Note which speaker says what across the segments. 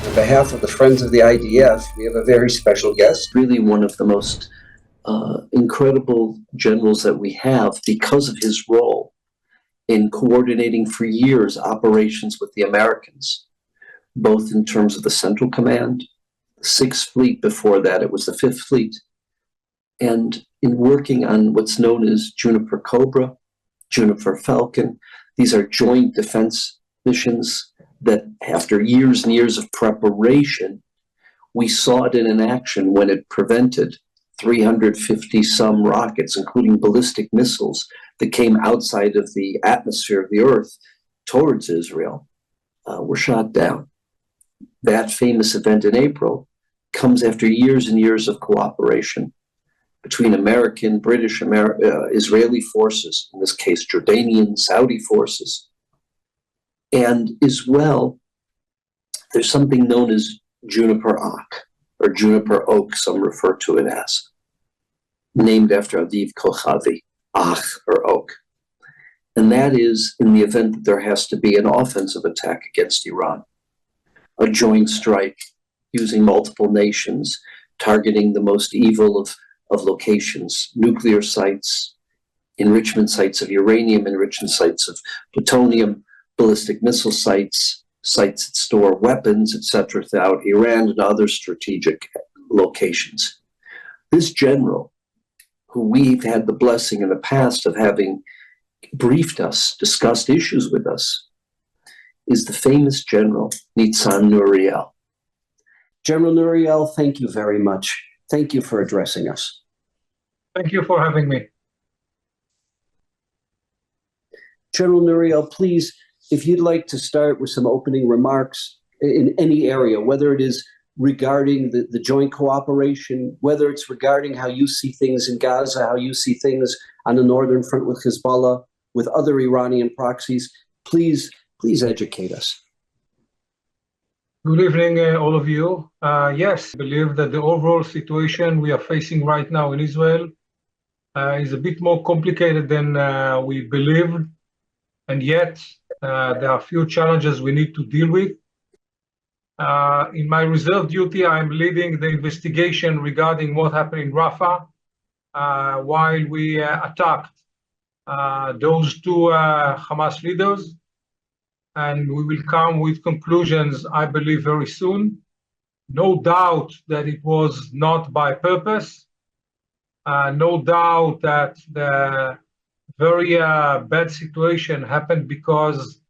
Speaker 1: On behalf of the Friends of the IDF, we have a very special guest.
Speaker 2: Really one of the most incredible generals that we have because of his role in coordinating for years operations with the Americans, both in terms of the Central Command, the Sixth Fleet. Before that, it was the Fifth Fleet, and in working on what's known as Juniper Cobra, Juniper Falcon. These are joint defense missions that after years and years of preparation, we saw it in action when it prevented 350 some rockets, including ballistic missiles that came outside of the atmosphere of the earth towards Israel, were shot down. That famous event in April comes after years and years of cooperation between American, British, Israeli forces, in this case, Jordanian, Saudi forces. And as well, there's something known as Juniper Oak, or Juniper Oak, some refer to it as, named after Aviv Kochavi, Ach, or Oak. And that is in the event that there has to be an offensive attack against Iran, a joint strike using multiple nations, targeting the most evil of locations, nuclear sites, enrichment sites of uranium, enrichment sites of plutonium, ballistic missile sites, sites that store weapons, etc., throughout Iran and other strategic locations. This general, who we've had the blessing in the past of having briefed us, discussed issues with us, is the famous General Nitzan Nuriel. General Nuriel, thank you very much. Thank you for addressing us.
Speaker 3: Thank you for having me.
Speaker 2: General Nuriel, please, if you'd like to start with some opening remarks in any area, whether it is regarding the joint cooperation, whether it's regarding how you see things in Gaza, how you see things on the northern front with Hezbollah, with other Iranian proxies, please educate us.
Speaker 3: Good evening, all of you. Yes, I believe that the overall situation we are facing right now in Israel is a bit more complicated than we believed, and yet there are a few challenges we need to deal with. In my reserve duty, I'm leading the investigation regarding what happened in Rafah while we attacked those two Hamas leaders. And we will come with conclusions, I believe, very soon. No doubt that it was not by purpose. No doubt that the very bad situation happened because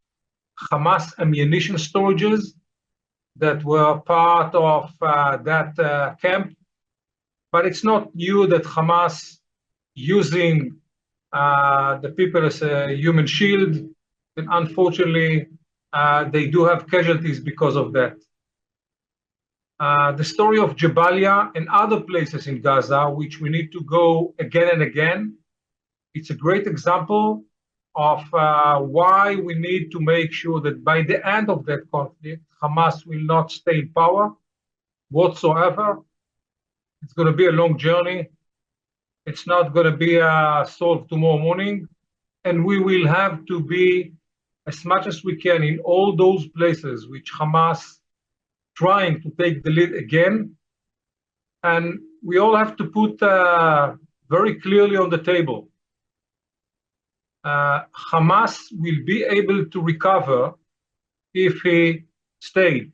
Speaker 3: Hamas ammunition storages that were part of that camp. But it's not new that Hamas using the people as a human shield. And unfortunately, they do have casualties because of that. The story of Jabalia and other places in Gaza, which we need to go again and again, it's a great example of why we need to make sure that by the end of that conflict, Hamas will not stay in power whatsoever. It's going to be a long journey. It's not going to be solved tomorrow morning. And we will have to be, as much as we can, in all those places which Hamas trying to take the lead again. And we all have to put very clearly on the table. Hamas will be able to recover if he stayed.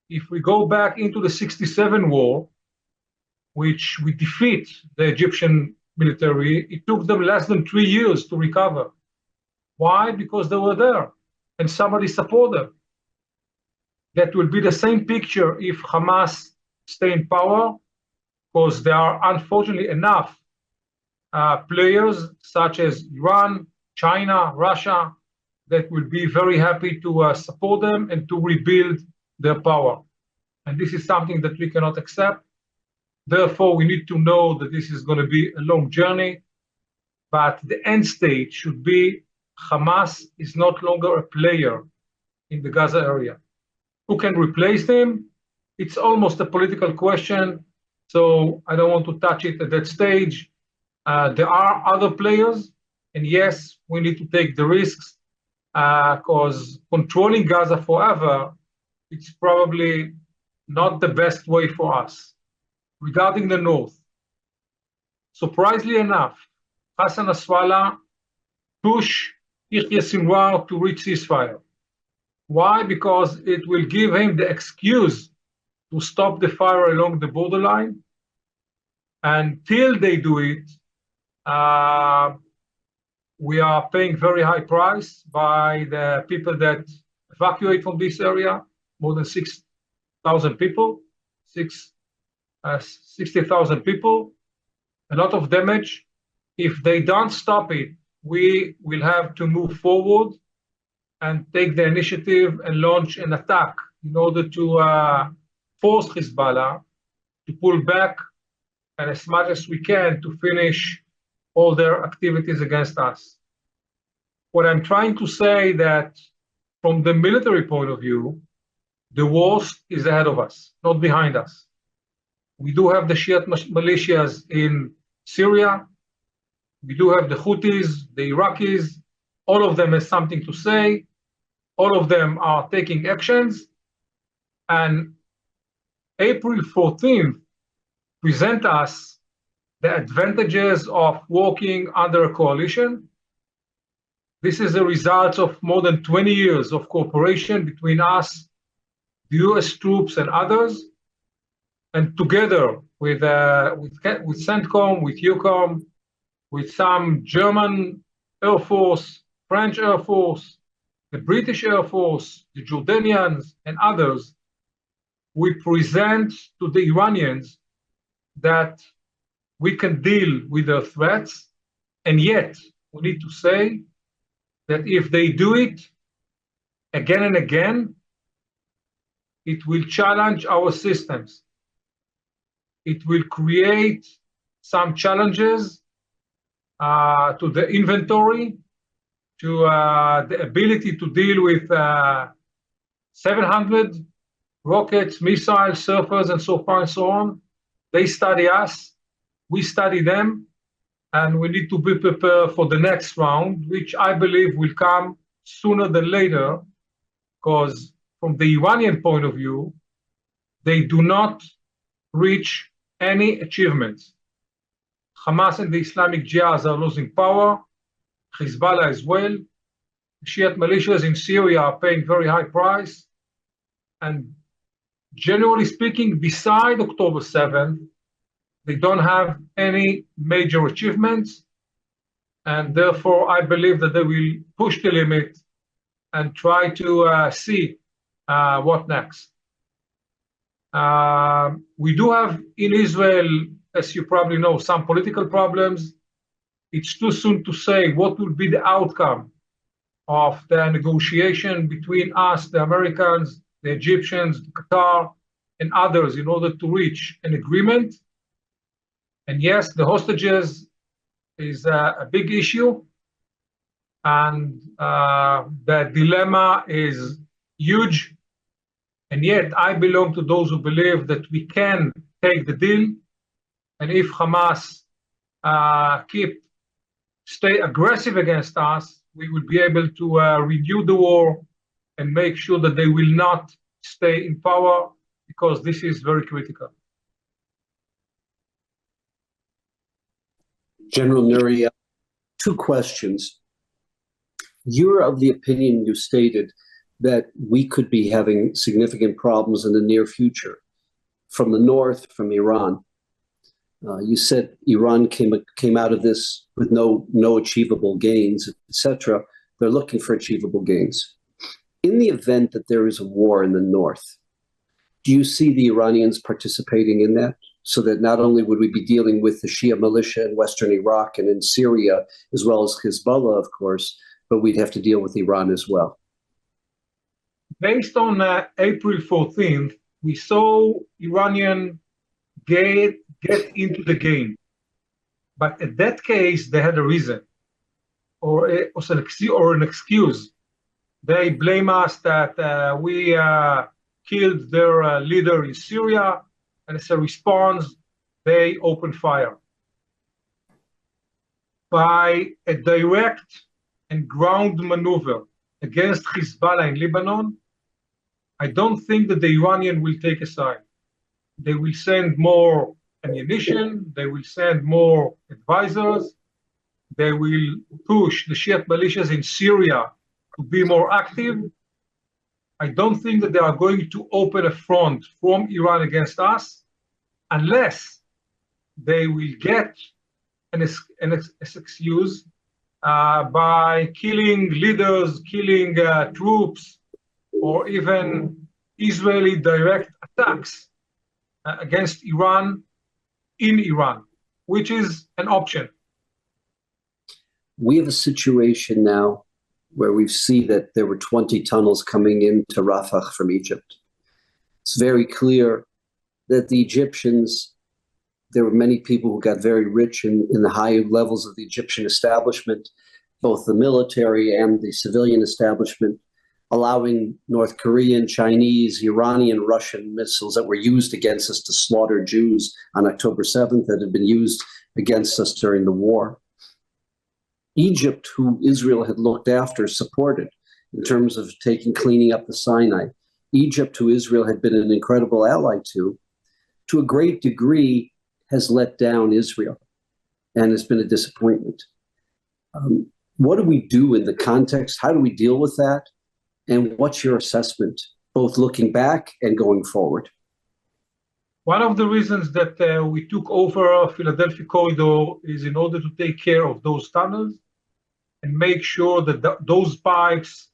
Speaker 3: If we go back into the 67 war, which we defeat the Egyptian military, it took them less than 3 years to recover. Why? Because they were there and somebody supported them. That will be the same picture if Hamas stay in power, because there are unfortunately enough players such as Iran, China, Russia, that will be very happy to support them and to rebuild their power. And this is something that we cannot accept. Therefore, we need to know that this is going to be a long journey, but the end state should be Hamas is not longer a player in the Gaza area. Who can replace them? It's almost a political question, so I don't want to touch it at that stage. There are other players, and yes, we need to take the risks, because controlling Gaza forever it's probably not the best way for us. Regarding the north, surprisingly enough, Hassan Nasrallah pushed Yahya Sinwar to reach ceasefire. Why? Because it will give him the excuse to stop the fire along the borderline. Until they do it, we are paying very high price by the people that evacuate from this area, more than 6,000 people, 60,000 people, a lot of damage. If they don't stop it, we will have to move forward and take the initiative and launch an attack in order to force Hezbollah to pull back and as much as we can to finish all their activities against us. What I'm trying to say that from the military point of view, the worst is ahead of us, not behind us. We do have the Shiite militias in Syria. We do have the Houthis, the Iraqis. All of them has something to say. All of them are taking actions. And April 14th present us the advantages of working under a coalition. This is a result of more than 20 years of cooperation between us, the US troops and others, and together with CENTCOM, with EUCOM, with some German Air Force, French Air Force, the British Air Force, the Jordanians, and others, we present to the Iranians that we can deal with their threats, and yet we need to say that if they do it again and again, it will challenge our systems. It will create some challenges to the inventory, to the ability to deal with 700 rockets, missiles, surfers, and so far and so on. They study us, we study them, and we need to be prepared for the next round, which I believe will come sooner than later, because from the Iranian point of view, they do not reach any achievements. Hamas and the Islamic Jihad are losing power, Hezbollah as well. The Shiite militias in Syria are paying very high price, and generally speaking, beside October 7th, they don't have any major achievements, and therefore I believe that they will push the limit and try to see what next. We do have in Israel, as you probably know, some political problems. It's too soon to say what will be the outcome of the negotiation between us, the Americans, the Egyptians, Qatar, and others in order to reach an agreement. And yes, the hostages is a big issue, and the dilemma is huge. And yet, I belong to those who believe that we can take the deal, and if Hamas stay aggressive against us, we will be able to renew the war and make sure that they will not stay in power, because this is very critical.
Speaker 2: General Nuriel, two questions. You're of the opinion, you stated, that we could be having significant problems in the near future from the north, from Iran. You said Iran came out of this with no achievable gains, etc. They're looking for achievable gains. In the event that there is a war in the north, do you see the Iranians participating in that? So that not only would we be dealing with the Shia militia in Western Iraq and in Syria, as well as Hezbollah, of course, but we'd have to deal with Iran as well.
Speaker 3: Based on April 14th, we saw Iranian get into the game. But in that case, they had a reason or an excuse. They blame us that we killed their leader in Syria, and as a response, they opened fire. By a direct and ground maneuver against Hezbollah in Lebanon, I don't think that the Iranian will take a side. They will send more ammunition, they will send more advisors, they will push the Shiite militias in Syria to be more active. I don't think that they are going to open a front from Iran against us unless they will get an excuse by killing leaders, killing troops, or even Israeli direct attacks against Iran in Iran, which is an option.
Speaker 2: We have a situation now where we see that there were 20 tunnels coming into Rafah from Egypt. It's very clear that the Egyptians, there were many people who got very rich in the high levels of the Egyptian establishment, both the military and the civilian establishment, allowing North Korean, Chinese, Iranian, Russian missiles that were used against us to slaughter Jews on October 7th that had been used against us during the war. Egypt, who Israel had looked after, supported in terms of cleaning up the Sinai. Egypt, who Israel had been an incredible ally to a great degree, has let down Israel and has been a disappointment. What do we do in the context? How do we deal with that? And what's your assessment, both looking back and going forward?
Speaker 3: One of the reasons that we took over Philadelphia corridor is in order to take care of those tunnels and make sure that those pipes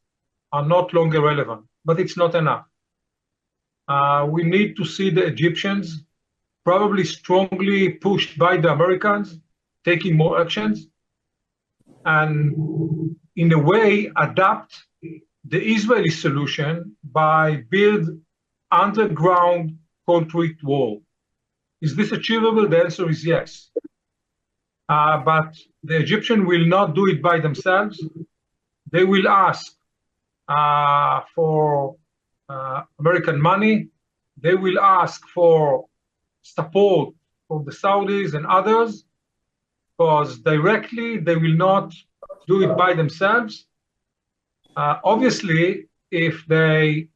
Speaker 3: are not longer relevant. But it's not enough. We need to see the Egyptians, probably strongly pushed by the Americans, taking more actions, and in a way adapt the Israeli solution by build underground concrete wall. Is this achievable? The answer is yes. But the Egyptians will not do it by themselves. They will ask for American money. They will ask for support from the Saudis and others, because directly they will not do it by themselves. Obviously, if they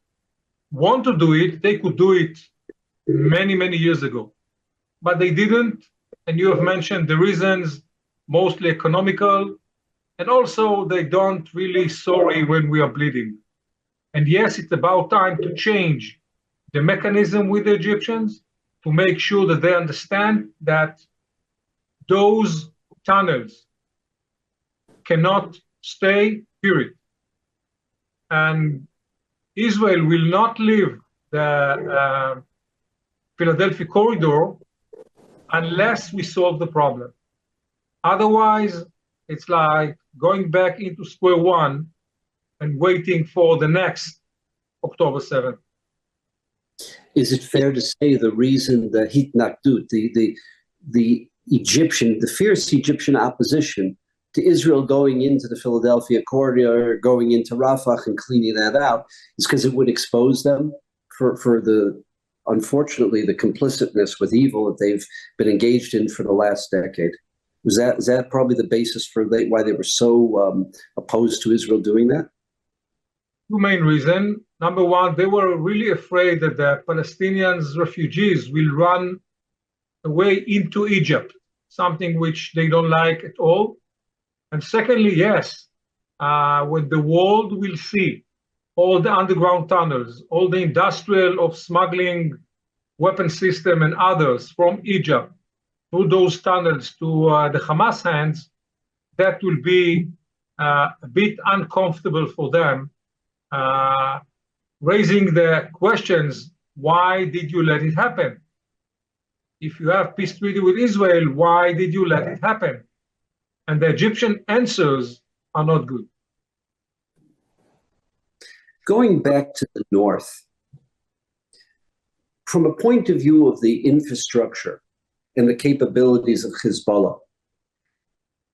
Speaker 3: want to do it, they could do it many, many years ago. But they didn't, and you have mentioned the reasons, mostly economical, and also they don't really sorry when we are bleeding. And yes, it's about time to change the mechanism with the Egyptians to make sure that they understand that those tunnels cannot stay, period. And Israel will not leave the Philadelphia corridor unless we solve the problem. Otherwise, it's like going back into square one and waiting for the next October 7th.
Speaker 2: Is it fair to say the reason the Hitnakdut, the Egyptian, the fierce Egyptian opposition to Israel going into the Philadelphia corridor, going into Rafah and cleaning that out, is because it would expose them for the, unfortunately, the complicitness with evil that they've been engaged in for the last decade? Is that probably the basis for why they were so opposed to Israel doing that?
Speaker 3: Two main reasons. Number one, they were really afraid that the Palestinians, refugees, will run away into Egypt, something which they don't like at all. And secondly, yes, when the world will see all the underground tunnels, all the industrial of smuggling weapon system and others from Egypt through those tunnels to the Hamas hands, that will be a bit uncomfortable for them, raising the questions, why did you let it happen? If you have peace treaty with Israel, why did you let it happen? And the Egyptian answers are not good.
Speaker 2: Going back to the north, from a point of view of the infrastructure and the capabilities of Hezbollah,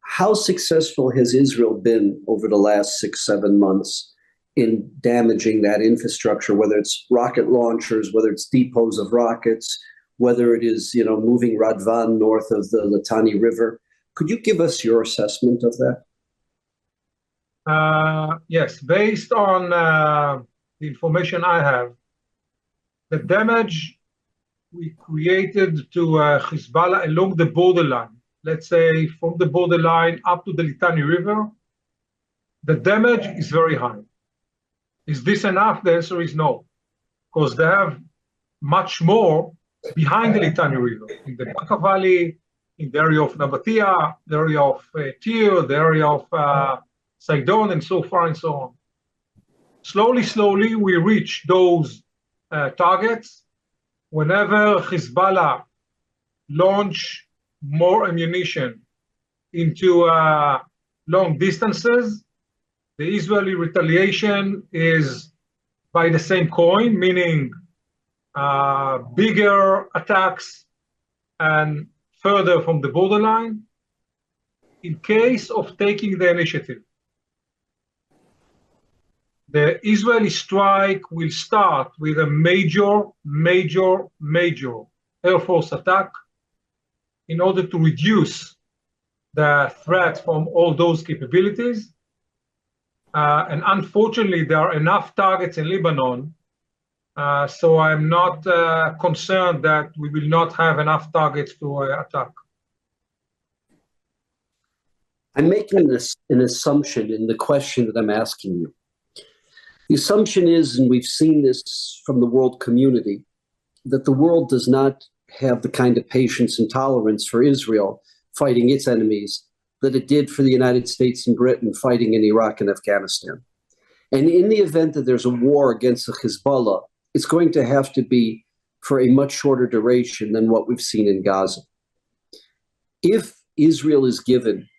Speaker 2: how successful has Israel been over the last 6-7 months in damaging that infrastructure, whether it's rocket launchers, whether it's depots of rockets, whether it is, moving Radvan north of the Litani River? Could you give us your assessment of that?
Speaker 3: Yes, based on the information I have, the damage we created to Hezbollah along the borderline, let's say from the borderline up to the Litani River, the damage is very high. Is this enough? The answer is no, because they have much more behind the Litani River, in the Bekaa Valley, in the area of Nabatea, the area of Tyre, the area of Sidon, and so far and so on. Slowly, we reach those targets. Whenever Hezbollah launch more ammunition into long distances, the Israeli retaliation is by the same coin, meaning bigger attacks and further from the borderline in case of taking the initiative. The Israeli strike will start with a major Air Force attack in order to reduce the threat from all those capabilities. And unfortunately, there are enough targets in Lebanon, so I'm not concerned that we will not have enough targets to attack.
Speaker 2: I'm making an assumption in the question that I'm asking you. The assumption is, and we've seen this from the world community, that the world does not have the kind of patience and tolerance for Israel fighting its enemies that it did for the United States and Britain fighting in Iraq and Afghanistan. And in the event that there's a war against the Hezbollah, it's going to have to be for a much shorter duration than what we've seen in Gaza. If Israel is given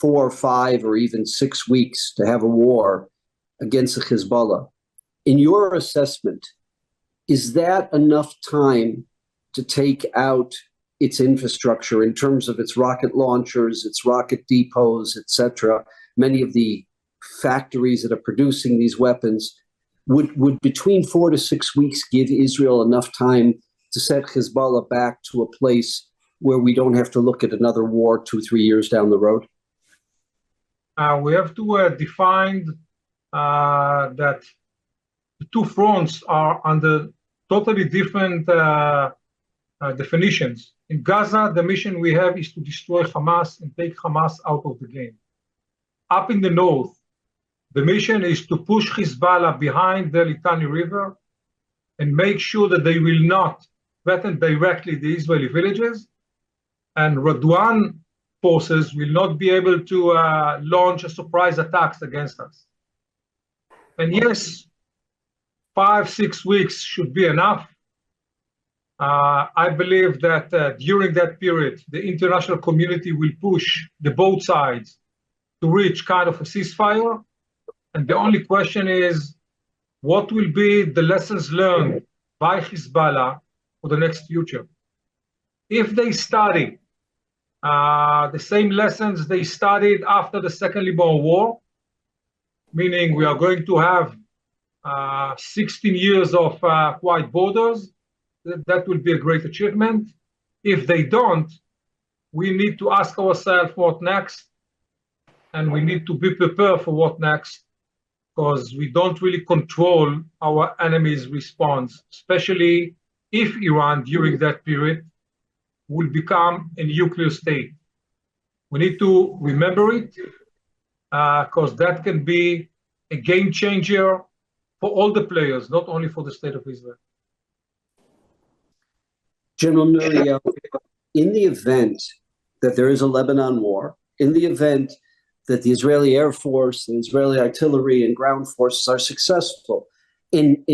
Speaker 2: 4 or 5 or even 6 weeks to have a war against the Hezbollah, in your assessment, is that enough time to take out its infrastructure in terms of its rocket launchers, its rocket depots, etc., many of the factories that are producing these weapons? Would between 4 to 6 weeks give Israel enough time to set Hezbollah back to a place where we don't have to look at another war 2-3 years down the road?
Speaker 3: We have to define that the two fronts are under totally different definitions. In Gaza, the mission we have is to destroy Hamas and take Hamas out of the game. Up in the north, the mission is to push Hezbollah behind the Litani River and make sure that they will not threaten directly the Israeli villages, and Radwan forces will not be able to launch a surprise attacks against us. And yes, 5-6 weeks should be enough. I believe that during that period, the international community will push the both sides to reach kind of a ceasefire. And the only question is, what will be the lessons learned by Hezbollah for the next future? If they study the same lessons they studied after the Second Lebanon War, meaning we are going to have 16 years of quiet borders, that will be a great achievement. If they don't, we need to ask ourselves what next, and we need to be prepared for what next, because we don't really control our enemy's response, especially if Iran during that period will become a nuclear state. We need to remember it, because that can be a game changer for all the players, not only for the state of Israel.
Speaker 2: General Nuriel, in the event that there is a Lebanon war, in the event that the Israeli Air Force, the Israeli artillery and ground forces are successful in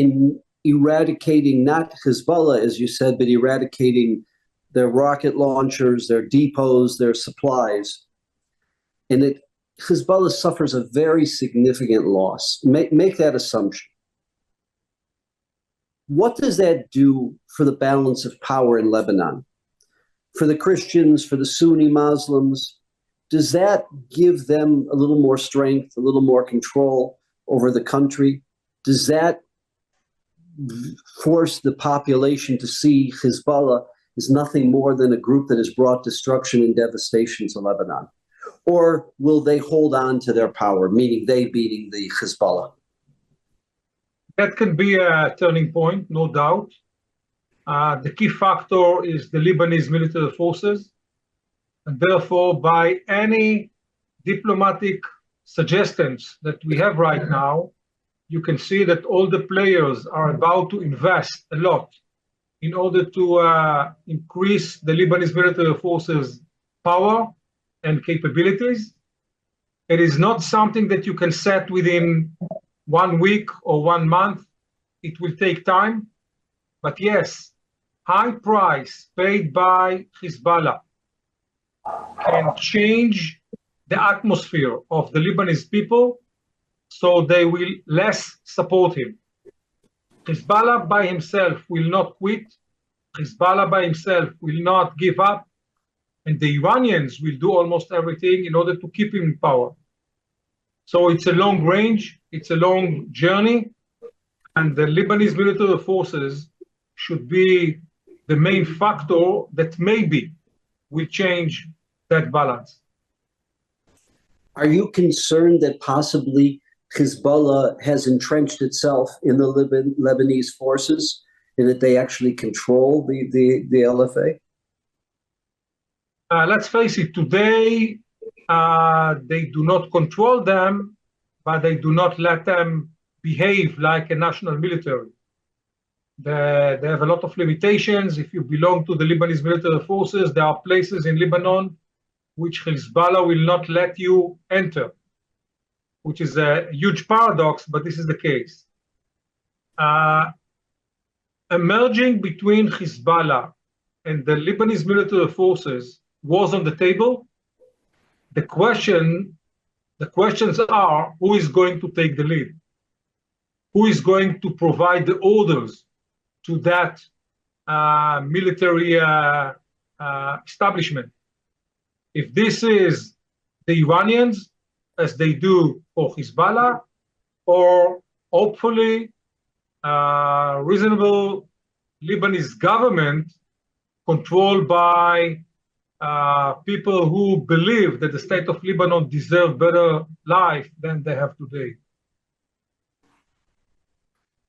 Speaker 2: eradicating not Hezbollah, as you said, but eradicating their rocket launchers, their depots, their supplies, and that Hezbollah suffers a very significant loss. Make that assumption. What does that do for the balance of power in Lebanon? For the Christians, for the Sunni Muslims, does that give them a little more strength, a little more control over the country? Does that force the population to see Hezbollah as nothing more than a group that has brought destruction and devastation to Lebanon? Or will they hold on to their power, meaning they beating the Hezbollah?
Speaker 3: That can be a turning point, no doubt. The key factor is the Lebanese military forces, and therefore, by any diplomatic suggestions that we have right now, you can see that all the players are about to invest a lot in order to increase the Lebanese military forces' power and capabilities. It is not something that you can set within 1 week or 1 month. It will take time. But yes, high price paid by Hezbollah can change the atmosphere of the Lebanese people, so they will less support him. Hezbollah by himself will not quit. Hezbollah by himself will not give up. And the Iranians will do almost everything in order to keep him in power. So it's a long range, it's a long journey, and the Lebanese military forces should be the main factor that maybe will change that balance.
Speaker 2: Are you concerned that possibly Hezbollah has entrenched itself in the Lebanese forces and that they actually control the LFA?
Speaker 3: Let's face it, today they do not control them, but they do not let them behave like a national military. They have a lot of limitations. If you belong to the Lebanese military forces, there are places in Lebanon which Hezbollah will not let you enter, which is a huge paradox, but this is the case. Emerging between Hezbollah and the Lebanese military forces was on the table. The questions are, who is going to take the lead? Who is going to provide the orders to that military establishment? If this is the Iranians, as they do for Hezbollah, or hopefully reasonable Lebanese government controlled by people who believe that the state of Lebanon deserves better life than they have today.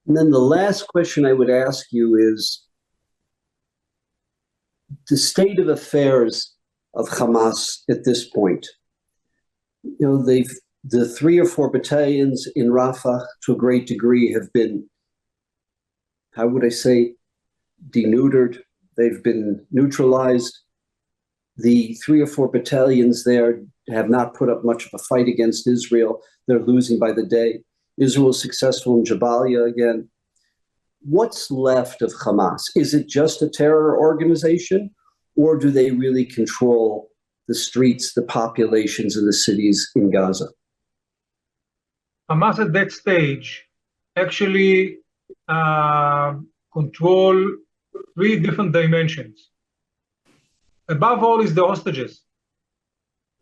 Speaker 2: And then the last question I would ask you is the state of affairs of Hamas at this point. You know, the 3 or 4 battalions in Rafah to a great degree have been, how would I say, denuded. They've been neutralized. The 3 or 4 battalions there have not put up much of a fight against Israel. They're losing by the day. Israel is successful in Jabalia again. What's left of Hamas? Is it just a terror organization, or do they really control the streets, the populations, and the cities in Gaza?
Speaker 3: Hamas at that stage actually control 3 different dimensions. Above all is the hostages.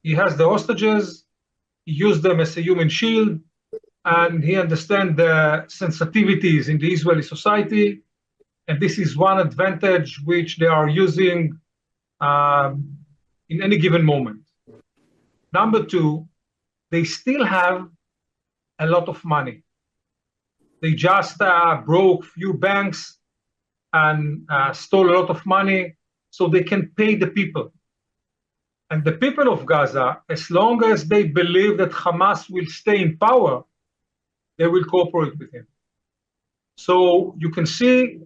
Speaker 3: He has the hostages, he used them as a human shield, and he understands the sensitivities in the Israeli society, and this is one advantage which they are using in any given moment. Number 2, they still have a lot of money. They just broke few banks and stole a lot of money, so they can pay the people. And the people of Gaza, as long as they believe that Hamas will stay in power, they will cooperate with him. So you can see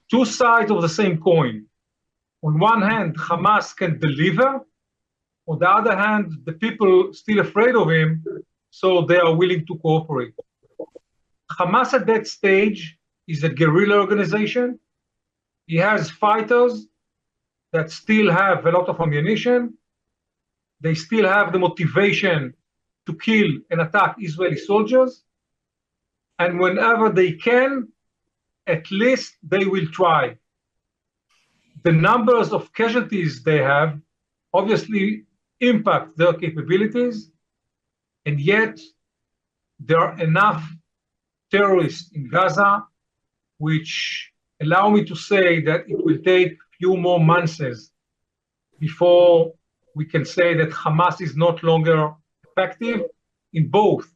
Speaker 3: 2 sides of the same coin. On one hand, Hamas can deliver. On the other hand, the people still afraid of him, so they are willing to cooperate. Hamas at that stage is a guerrilla organization. He has fighters that still have a lot of ammunition. They still have the motivation to kill and attack Israeli soldiers. And whenever they can, at least they will try. The numbers of casualties they have obviously impact their capabilities, and yet there are enough terrorists in Gaza which allow me to say that it will take few more months before we can say that Hamas is not longer effective in both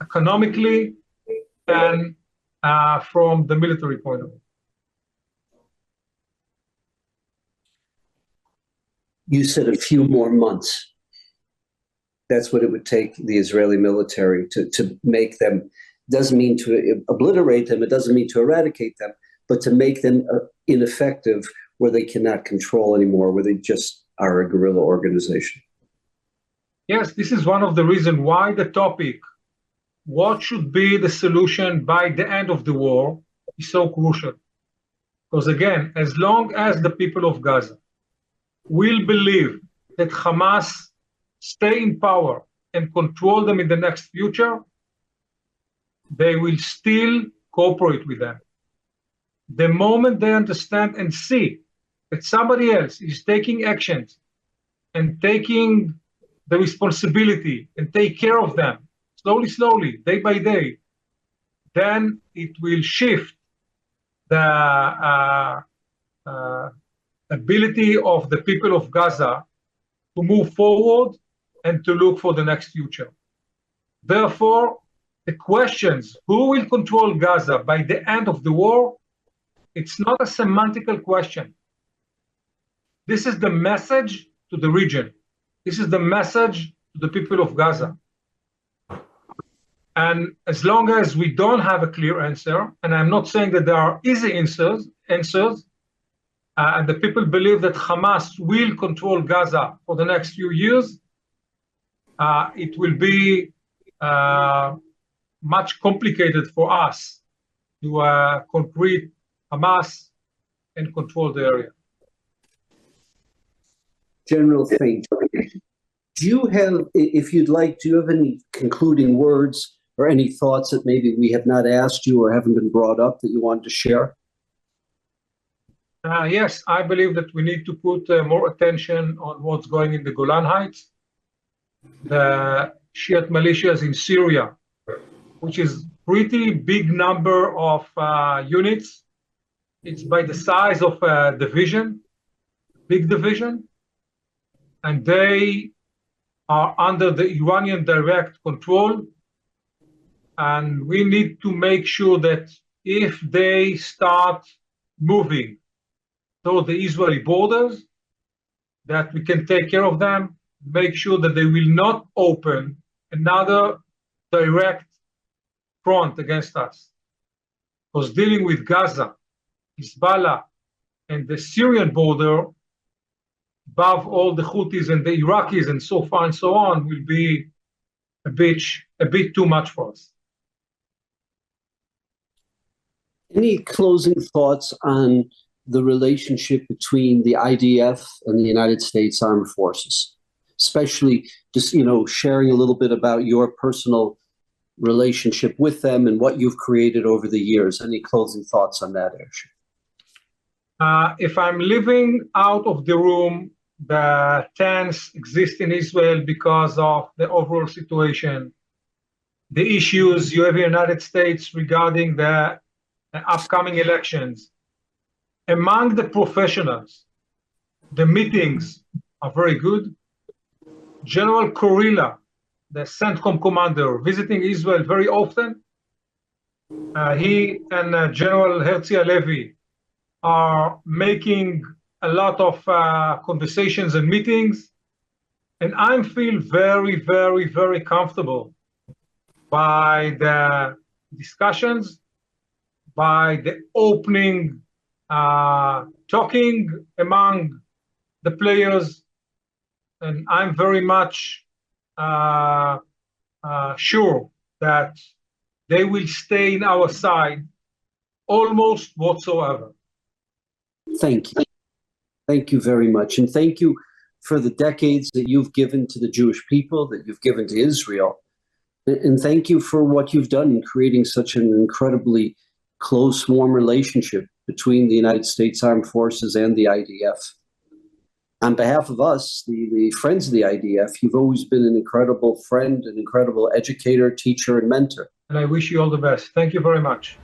Speaker 3: economically and from the military point of view.
Speaker 2: You said a few more months. That's what it would take the Israeli military to make them. Doesn't mean to obliterate them. It doesn't mean to eradicate them, but to make them ineffective where they cannot control anymore, where they just are a guerrilla organization.
Speaker 3: Yes, this is one of the reasons why the topic, what should be the solution by the end of the war, is so crucial. Because again, as long as the people of Gaza will believe that Hamas stay in power and control them in the next future, they will still cooperate with them. The moment they understand and see that somebody else is taking actions and taking the responsibility and take care of them slowly, day by day, then it will shift the ability of the people of Gaza to move forward and to look for the next future. Therefore, the questions, who will control Gaza by the end of the war, it's not a semantical question. This is the message to the region. This is the message to the people of Gaza. And as long as we don't have a clear answer, and I'm not saying that there are easy answers, and the people believe that Hamas will control Gaza for the next few years, it will be much complicated for us to concrete Hamas and control the area.
Speaker 2: General, thank you. Do you have, if you'd like, do you have any concluding words or any thoughts that maybe we have not asked you or haven't been brought up that you wanted to share?
Speaker 3: Yes, I believe that we need to put more attention on what's going in the Golan Heights, the Shiite militias in Syria, which is pretty big number of units. It's by the size of a division, big division, and they are under the Iranian direct control. And we need to make sure that if they start moving toward the Israeli borders, that we can take care of them, make sure that they will not open another direct front against us. Because dealing with Gaza, Hezbollah, and the Syrian border, above all the Houthis and the Iraqis and so far and so on, will be a bit too much for us.
Speaker 2: Any closing thoughts on the relationship between the IDF and the United States Armed Forces? Especially just, sharing a little bit about your personal relationship with them and what you've created over the years. Any closing thoughts on that issue?
Speaker 3: If I'm living out of the room, the tense exist in Israel because of the overall situation, the issues you have in the United States regarding the upcoming elections. Among the professionals, the meetings are very good. General Kurila, the CENTCOM commander, visiting Israel very often. He and General Herzi Halevi are making a lot of conversations and meetings. And I feel very, very, very comfortable by the discussions, by the opening talking among the players, and I'm very much sure that they will stay in our side almost whatsoever.
Speaker 2: Thank you. Thank you very much. And thank you for the decades that you've given to the Jewish people, that you've given to Israel. And thank you for what you've done in creating such an incredibly close, warm relationship between the United States Armed Forces and the IDF. On behalf of us, the friends of the IDF, you've always been an incredible friend, an incredible educator, teacher, and mentor.
Speaker 3: And I wish you all the best. Thank you very much.